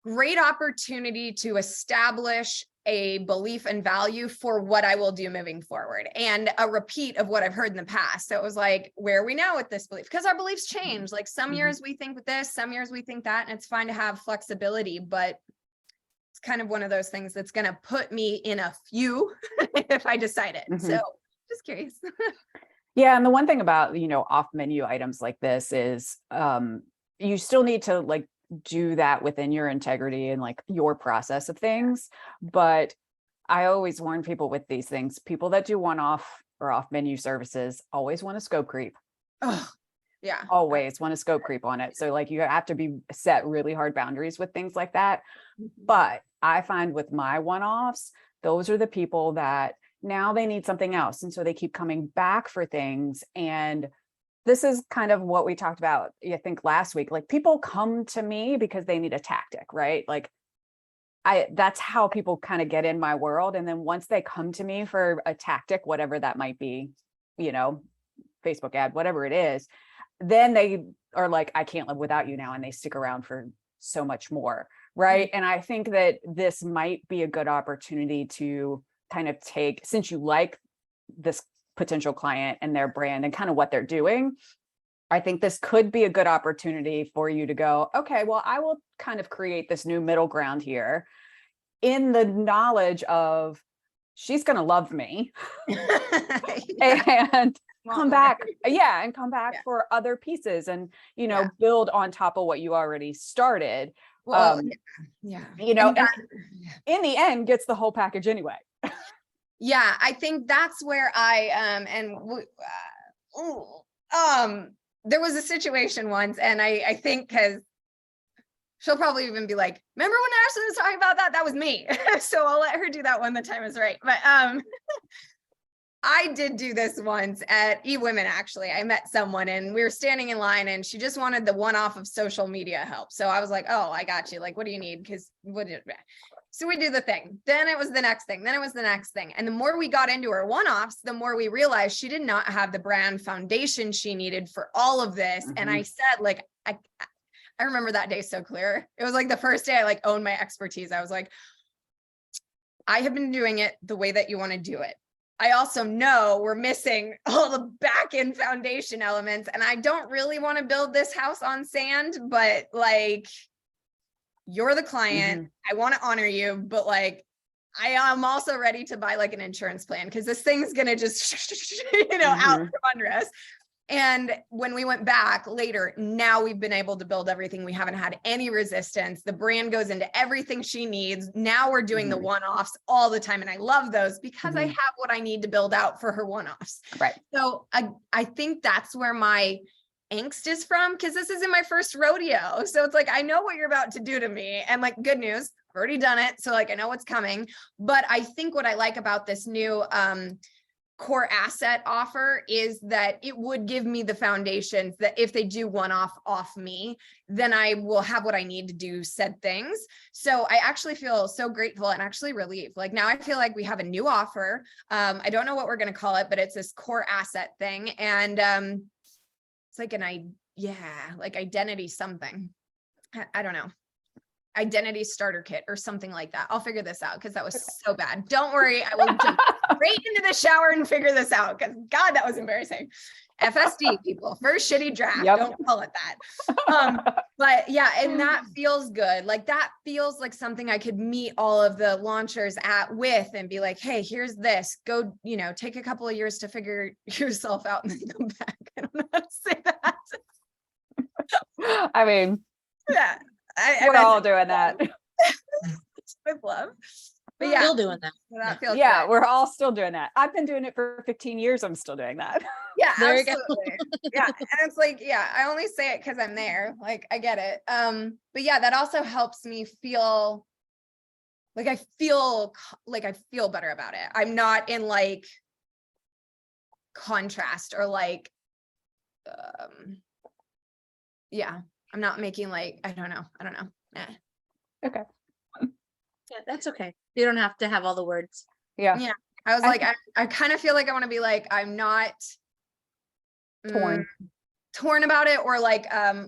great opportunity to establish a belief and value for what I will do moving forward, and a repeat of what I've heard in the past. So it was like, where are we now with this belief? Because our beliefs change. Like some years we think with this, some years we think that, and it's fine to have flexibility, but it's kind of one of those things that's going to put me in a few if I decide it. So just curious. Yeah. And the one thing about, off menu items like this is you still need to like do that within your integrity and like your process of things. But I always warn people with these things, people that do one-off or off menu services always want to scope creep. Oh, yeah. Always want to scope creep on it. So like you have to set really hard boundaries with things like that. But I find with my one-offs, those are the people that now they need something else. And so they keep coming back for things. And this is kind of what we talked about, I think last week, like people come to me because they need a tactic, right? Like that's how people kind of get in my world. And then once they come to me for a tactic, whatever that might be, Facebook ad, whatever it is, then they are like, I can't live without you now. And they stick around for so much more. Right. And I think that this might be a good opportunity to kind of take, since you like this potential client and their brand and kind of what they're doing, I think this could be a good opportunity for you to go, okay, well, I will kind of create this new middle ground here in the knowledge of she's going to love me and come back. And come back for other pieces and, build on top of what you already started. Well, in the end gets the whole package anyway. Yeah, I think that's where there was a situation once, and I think because she'll probably even be like, remember when Ashley was talking about that? That was me. So I'll let her do that when the time is right. But I did do this once at eWomen, actually. I met someone and we were standing in line and she just wanted the one-off of social media help. So I was like, oh, I got you. Like, what do you need? So we do the thing. Then it was the next thing. Then it was the next thing. And the more we got into her one-offs, the more we realized she did not have the brand foundation she needed for all of this. And I said, like, I remember that day so clear. It was like the first day I like owned my expertise. I was like, I have been doing it the way that you want to do it. I also know we're missing all the back end foundation elements, and I don't really want to build this house on sand, but like, you're the client. I want to honor you, but like, I am also ready to buy like an insurance plan because this thing's going to just, out from under us. And when we went back later, now we've been able to build everything. We haven't had any resistance. The brand goes into everything she needs. Now we're doing the one-offs all the time. And I love those because I have what I need to build out for her one-offs. Right. So I think that's where my angst is from, because this isn't my first rodeo. So it's like, I know what you're about to do to me. And like, good news, I've already done it. So like, I know what's coming. But I think what I like about this new, core asset offer is that it would give me the foundations that if they do one off me, then I will have what I need to do said things. So I actually feel so grateful and actually relieved. Like now I feel like we have a new offer. I don't know what we're going to call it, but it's this core asset thing. And it's like like identity something. I don't know. Identity starter kit or something like that. I'll figure this out because that was so bad. Don't worry. I will jump right into the shower and figure this out because God, that was embarrassing. FSD people, first shitty draft. Don't call it that. But yeah, and that feels good. Like that feels like something I could meet all of the launchers with and be like, hey, here's this. Go, take a couple of years to figure yourself out and then come back. I don't know how to say that. I mean, Yeah. we're all doing that. With love. But We're yeah, still doing that. so that feels Yeah, good. we're all still doing that. I've been doing it for 15 years. I'm still doing that. Yeah, There you go. absolutely. Yeah. And it's like, yeah, I only say it because I'm there. Like, I get it. But yeah, that also helps me feel like I feel better about it. I'm not in like contrast or like yeah, I'm not making like, I don't know. Okay. Yeah, that's okay. You don't have to have all the words. Yeah. Yeah. I was like, I kind of feel like I want to be like, I'm not torn about it, or like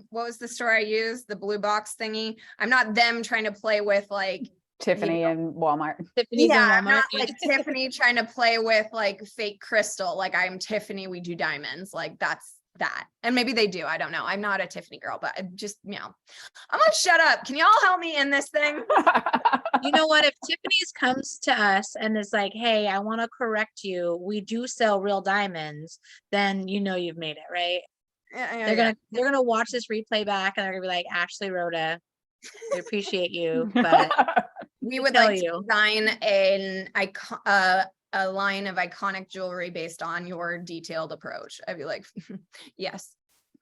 what was the store I used, the blue box thingy? I'm not them trying to play with like Tiffany and Walmart. Tiffany's yeah, in I'm Walmart. not like Tiffany trying to play with like fake crystal. Like, I'm Tiffany, we do diamonds. Like, that's that. And maybe they do. I don't know. I'm not a Tiffany girl, but I just, I'm gonna shut up. Can y'all help me in this thing? You know what? If Tiffany's comes to us and is like, hey, I want to correct you, we do sell real diamonds, then you know you've made it, right? Yeah, They're gonna watch this replay back and they're gonna be like, Ashley Rhoda, we appreciate you, but we would tell like to you. design a line of iconic jewelry based on your detailed approach. I'd be like, yes.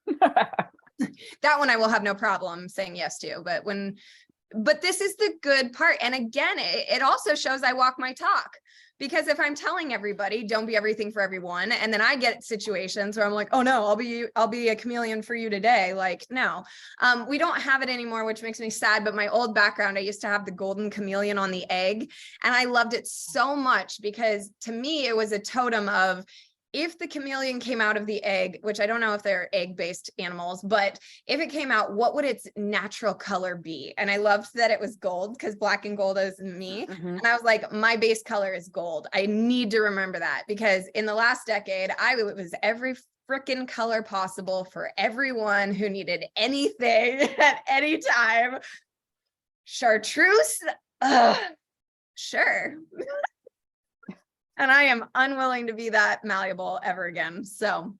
That one I will have no problem saying yes to. But this is the good part. And again, it also shows I walk my talk, because if I'm telling everybody, don't be everything for everyone, and then I get situations where I'm like, oh no, I'll be a chameleon for you today. Like, no, we don't have it anymore, which makes me sad. But my old background, I used to have the golden chameleon on the egg, and I loved it so much because to me, it was a totem of, if the chameleon came out of the egg, which I don't know if they're egg-based animals, but if it came out, what would its natural color be? And I loved that it was gold, because black and gold is me. Mhm. And I was like, my base color is gold. I need to remember that, because in the last decade, it was every freaking color possible for everyone who needed anything at any time. Chartreuse? Sure. And I am unwilling to be that malleable ever again. So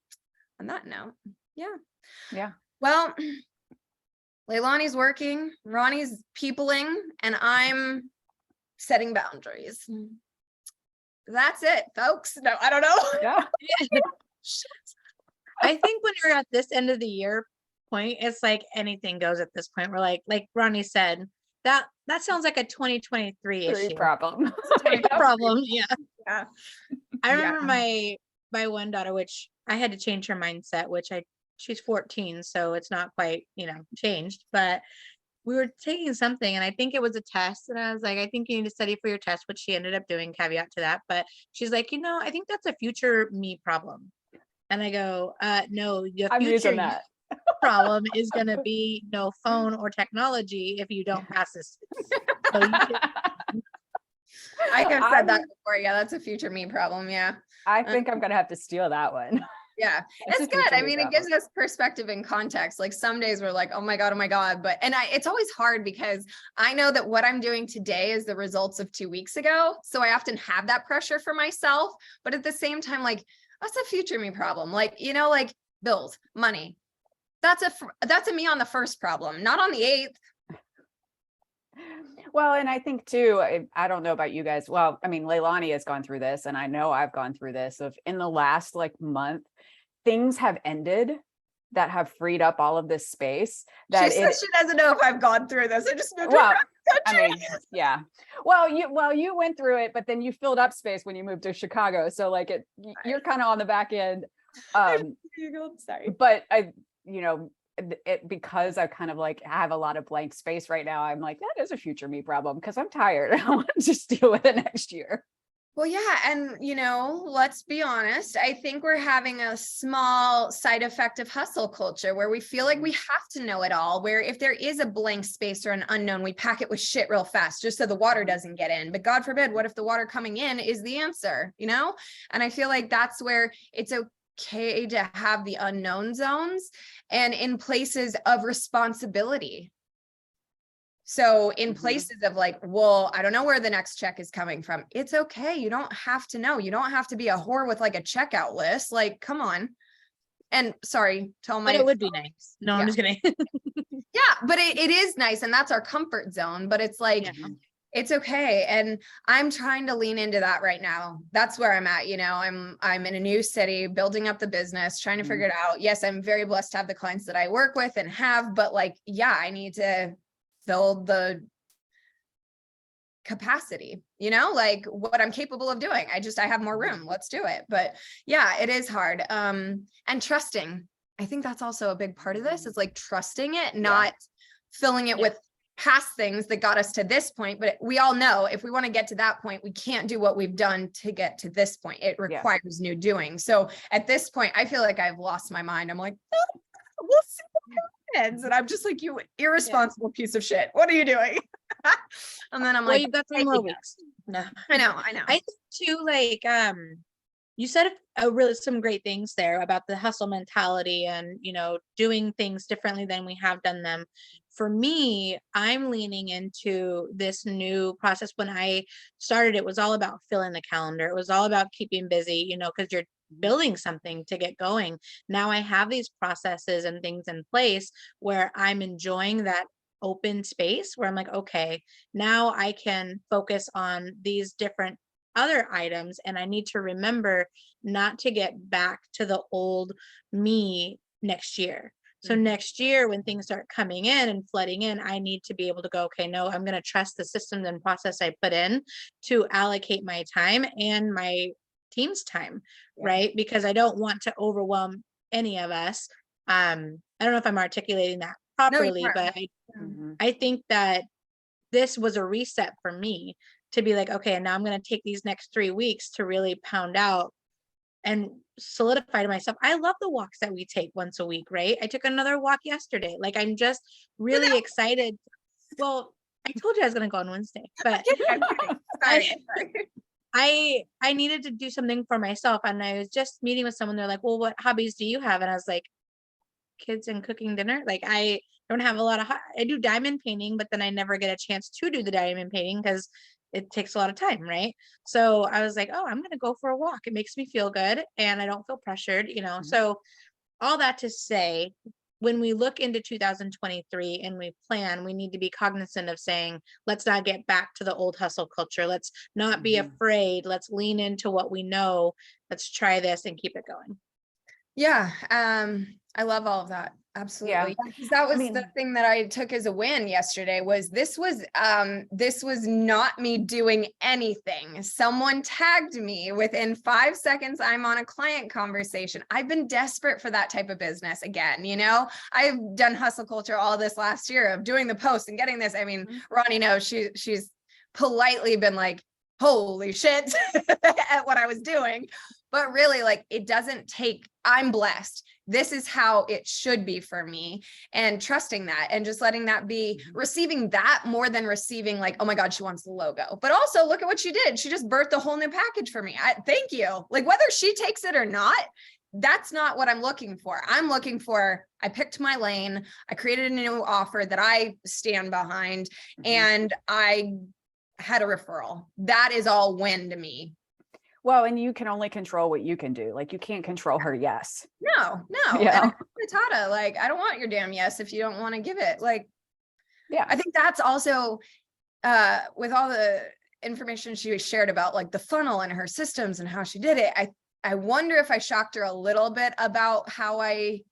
on that note, yeah. Well, Leilani's working, Ronnie's peopling, and I'm setting boundaries. That's it, folks. No, I don't know. Yeah. I think when you're at this end of the year point, it's like anything goes at this point. We're like Ronnie said, that sounds like a 2023 issue. Problem. Problem. Yeah. Yeah. I remember my one daughter, which I had to change her mindset, she's 14, so it's not quite, changed, but we were taking something and I think it was a test. And I was like, I think you need to study for your test, which she ended up doing, caveat to that. But she's like, I think that's a future me problem. And I go, no, your I'm future using that. problem is going to be no phone or technology if you don't pass this. So I have said that before. Yeah, that's a future me problem. Yeah. I think I'm going to have to steal that one. Yeah, it's good. I mean, it gives us perspective and context. Like, some days we're like, oh my God. But, it's always hard because I know that what I'm doing today is the results of 2 weeks ago. So I often have that pressure for myself, but at the same time, like, that's a future me problem. Like, like bills, money. That's a me on the first problem, not on the 8th. Well, and I think too, I don't know about you guys. Well, I mean, Leilani has gone through this, and I know I've gone through this of in the last month, things have ended that have freed up all of this space. That she says she doesn't know if I've gone through this. I just moved well, around the country. I mean, yeah. Well, you went through it, but then you filled up space when you moved to Chicago. So you're kind of on the back end. Sorry. But because I kind of have a lot of blank space right now, I'm like, that is a future me problem, because I'm tired. I want to just deal with it next year. Well, yeah. And, let's be honest. I think we're having a small side effect of hustle culture where we feel like we have to know it all, where if there is a blank space or an unknown, we pack it with shit real fast just so the water doesn't get in. But God forbid, what if the water coming in is the answer, And I feel like that's where it's okay to have the unknown zones and in places of responsibility. So in places of well, I don't know where the next check is coming from. It's okay. You don't have to know. You don't have to be a whore with a checkout list. Come on. and sorry, tell my, But it would be nice. No, I'm just kidding. yeah, but it is nice. And that's our comfort zone, but it's like, it's okay. And I'm trying to lean into that right now. That's where I'm at. You know, I'm in a new city, building up the business, trying to figure it out. Yes, I'm very blessed to have the clients that I work with and have, but like, yeah, I need to build the capacity, you know, like what I'm capable of doing. I have more room. Let's do it. But yeah, it is hard. And trusting. I think that's also a big part of this is like trusting it, not filling it with past things that got us to this point. But we all know if we want to get to that point, we can't do what we've done to get to this point. It requires new doing. So at this point, I feel like I've lost my mind. I'm like, oh, we'll see what happens. And I'm just like, you irresponsible piece of shit. What are you doing? And then I'm like, you've got 3 more weeks. No, I know. I think too, like, you said really some great things there about the hustle mentality and, you know, doing things differently than we have done them. For me, I'm leaning into this new process. When I started, it was all about filling the calendar. It was all about keeping busy, you know, because you're building something to get going. Now I have these processes and things in place where I'm enjoying that open space where I'm like, okay, now I can focus on these different other items. And I need to remember not to get back to the old me next year. So next year, when things start coming in and flooding in, I need to be able to go, okay, no, I'm going to trust the systems and process I put in to allocate my time and my team's time, right? Because I don't want to overwhelm any of us. I don't know if I'm articulating that properly, but I think that this was a reset for me to be like, okay, now I'm going to take these next 3 weeks to really pound out and solidify to myself. I love the walks that we take once a week, right? I took another walk yesterday. Like, I'm just really excited. Well, I told you I was going to go on Wednesday, but I needed to do something for myself. And I was just meeting with someone. They're like, well, what hobbies do you have? And I was like, kids and cooking dinner. Like, I don't have a lot of, I do diamond painting, but then I never get a chance to do the diamond painting because it takes a lot of time, right? So I was like, oh, I'm going to go for a walk. It makes me feel good and I don't feel pressured, you know? So all that to say, when we look into 2023 and we plan, we need to be cognizant of saying, let's not get back to the old hustle culture. Let's not be afraid. Let's lean into what we know. Let's try this and keep it going. Yeah. I love all of that. Absolutely. Because that was the thing that I took as a win yesterday was this was not me doing anything. Someone tagged me within 5 seconds. I'm on a client conversation. I've been desperate for that type of business again. You know, I've done hustle culture all this last year of doing the post and getting this. I mean, Ronnie knows she's politely been like, holy shit at what I was doing. But really, like, it doesn't take, I'm blessed. This is how it should be for me. And trusting that and just letting that be, receiving that more than receiving like, oh my God, she wants the logo. But also look at what she did. She just birthed a whole new package for me. Thank you. Like, whether she takes it or not, that's not what I'm looking for. I'm looking for, I picked my lane. I created a new offer that I stand behind and I had a referral. That is all win to me. Well, and you can only control what you can do. Like, you can't control her yes. No. Yeah. And Tata, like, I don't want your damn yes if you don't want to give it. Like, yeah. I think that's also with all the information she shared about like the funnel and her systems and how she did it. I wonder if I shocked her a little bit about how I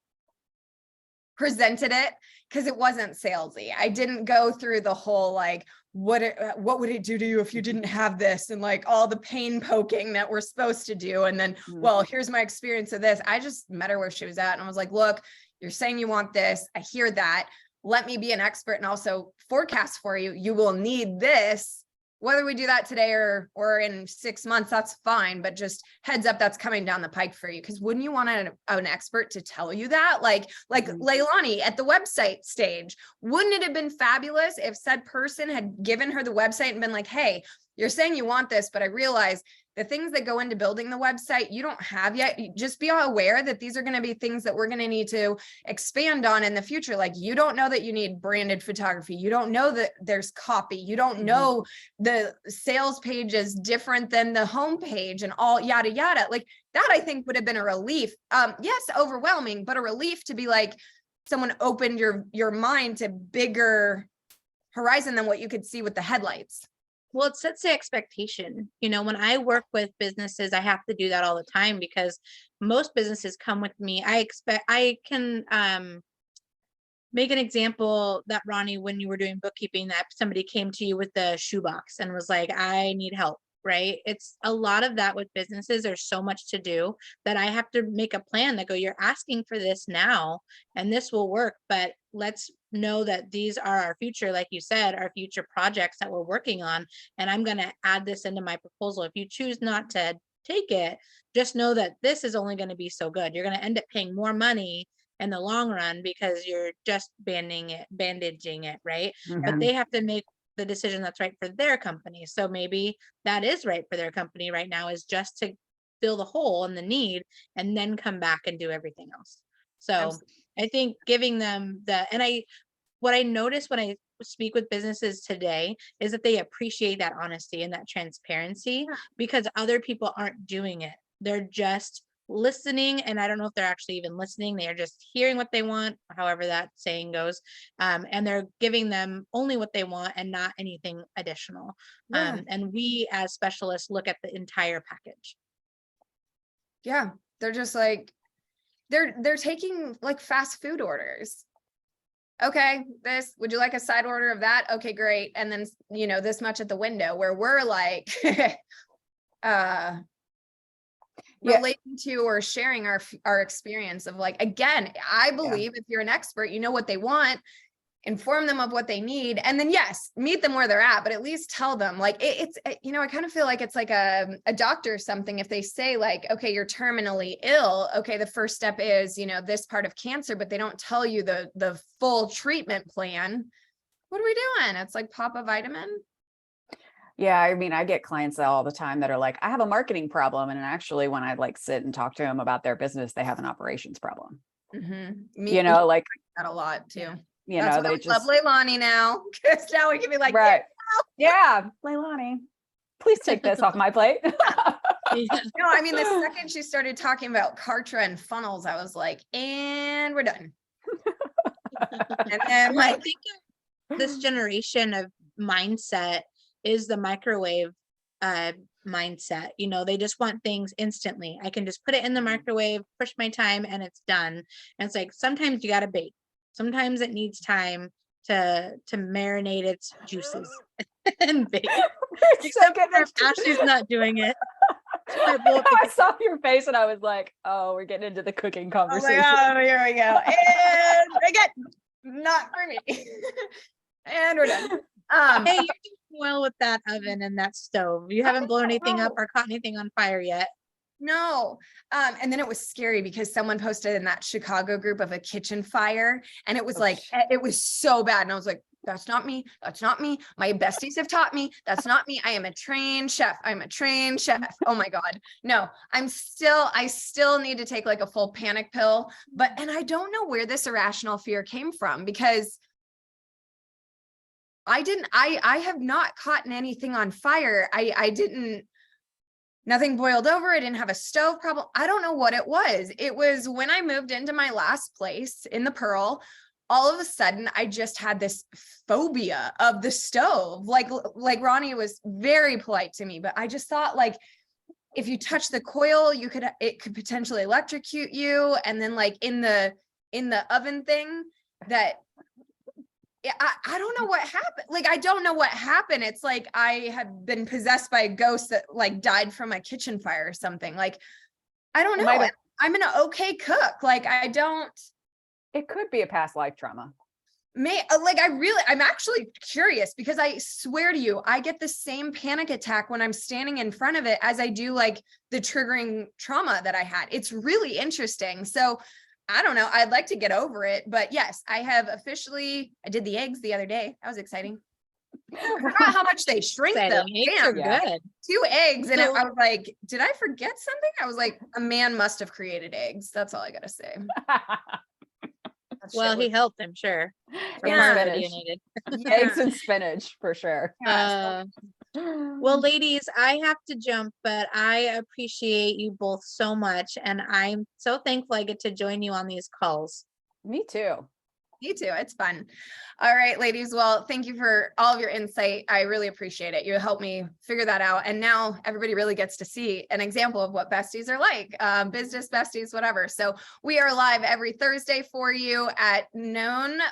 presented it, because it wasn't salesy. I didn't go through the whole like, what would it do to you if you didn't have this, and like all the pain poking that we're supposed to do. And then, well, here's my experience of this. I just met her where she was at and I was like, look, you're saying you want this. I hear that. Let me be an expert and also forecast for you. You will need this. Whether we do that today or in 6 months, that's fine. But just heads up, that's coming down the pike for you. Because wouldn't you want an expert to tell you that? Like Leilani at the website stage, wouldn't it have been fabulous if said person had given her the website and been like, hey, you're saying you want this, but I realize the things that go into building the website, you don't have yet. Just be aware that these are going to be things that we're going to need to expand on in the future. Like, you don't know that you need branded photography. You don't know that there's copy. You don't know the sales page is different than the home page and all yada, yada. Like that, I think would have been a relief. Yes, overwhelming, but a relief to be like, someone opened your mind to bigger horizon than what you could see with the headlights. Well, it sets the expectation. You know, when I work with businesses, I have to do that all the time because most businesses come with me. I can make an example that, Ronnie, when you were doing bookkeeping, that somebody came to you with the shoebox and was like, I need help, right? It's a lot of that with businesses. There's so much to do that I have to make a plan that go, you're asking for this now and this will work, but let's know that these are our future, like you said, our future projects that we're working on. And I'm going to add this into my proposal. If you choose not to take it, just know that this is only going to be so good. You're going to end up paying more money in the long run because you're just bandaging it, right? But they have to make the decision that's right for their company. So maybe that is right for their company right now, is just to fill the hole and the need and then come back and do everything else. So absolutely. I think giving them what I notice when I speak with businesses today is that they appreciate that honesty and that transparency because other people aren't doing it. They're just listening, and I don't know if they're actually even listening. They are just hearing what they want, however that saying goes, and they're giving them only what they want and not anything additional. And we as specialists look at the entire package. Yeah, they're just like they're taking like fast food orders. Okay, this, would you like a side order of that? Okay, great. And then, you know, this much at the window, where we're like relating to or sharing our experience of like, again, I believe if you're an expert, you know what they want, inform them of what they need, and then yes, meet them where they're at, but at least tell them like it's you know, I kind of feel like it's like a doctor or something. If they say like, okay, you're terminally ill, okay, the first step is, you know, this part of cancer, but they don't tell you the full treatment plan. What are we doing? It's like pop a vitamin. Yeah, I mean, I get clients all the time that are like, I have a marketing problem. And actually, when I like sit and talk to them about their business, they have an operations problem. You know, like that a lot too. You know, they just love Leilani now, because now we can be like, right. Yeah, Leilani, please take this off my plate. No, I mean, the second she started talking about Kartra and funnels, I was like, and we're done. And then I think this generation of mindset is the microwave mindset. You know, they just want things instantly. I can just put it in the microwave, push my time, and it's done. And it's like, sometimes you got to bake. Sometimes it needs time to marinate its juices and bake. Except for Ashley's not doing it. I saw your face and I was like, oh, we're getting into the cooking conversation. Oh, here we go. And again, not for me. And we're done. Hey, you're doing well with that oven and that stove. You haven't blown anything up or caught anything on fire yet. No. And then it was scary because someone posted in that Chicago group of a kitchen fire, and it was like, it was so bad. And I was like, that's not me. That's not me. My besties have taught me. That's not me. I am a trained chef. I'm a trained chef. Oh my God. No, I still need to take like a full panic pill, and I don't know where this irrational fear came from, because I have not caught anything on fire. Nothing boiled over. I didn't have a stove problem. I don't know what it was. It was when I moved into my last place in the Pearl, all of a sudden I just had this phobia of the stove. Like Ronnie was very polite to me, but I just thought like, if you touch the coil, it could potentially electrocute you. And then like in the oven thing that, I don't know what happened. Like, I don't know what happened. It's like I had been possessed by a ghost that like died from a kitchen fire or something. Like, I don't know. I'm an okay cook. Like, It could be a past life trauma. I'm actually curious, because I swear to you, I get the same panic attack when I'm standing in front of it as I do like the triggering trauma that I had. It's really interesting. So I don't know. I'd like to get over it, but yes, I did the eggs the other day. That was exciting. I forgot how much they shrink them. Eggs are Damn. good. 2 eggs. And So- I was like, did I forget something? I was like, a man must have created eggs. That's all I gotta say. That shit Well, he was- helped, I'm sure. From Yeah. wherever he needed. Eggs and spinach for sure. yeah, Well, ladies, I have to jump, but I appreciate you both so much. And I'm so thankful I get to join you on these calls. Me too. me too. It's fun. All right, ladies. Well, thank you for all of your insight. I really appreciate it. You helped me figure that out. And now everybody really gets to see an example of what besties are like, business besties, whatever. So we are live every Thursday for you at noon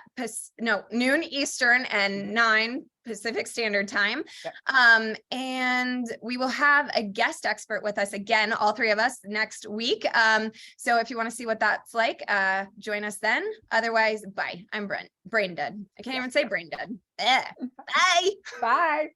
Eastern and 9 Pacific Standard Time. Yep. And we will have a guest expert with us again, all 3 of us next week. So if you want to see what that's like, join us then. Otherwise, bye. I'm brain dead. I can't even say brain dead. Bye. Bye.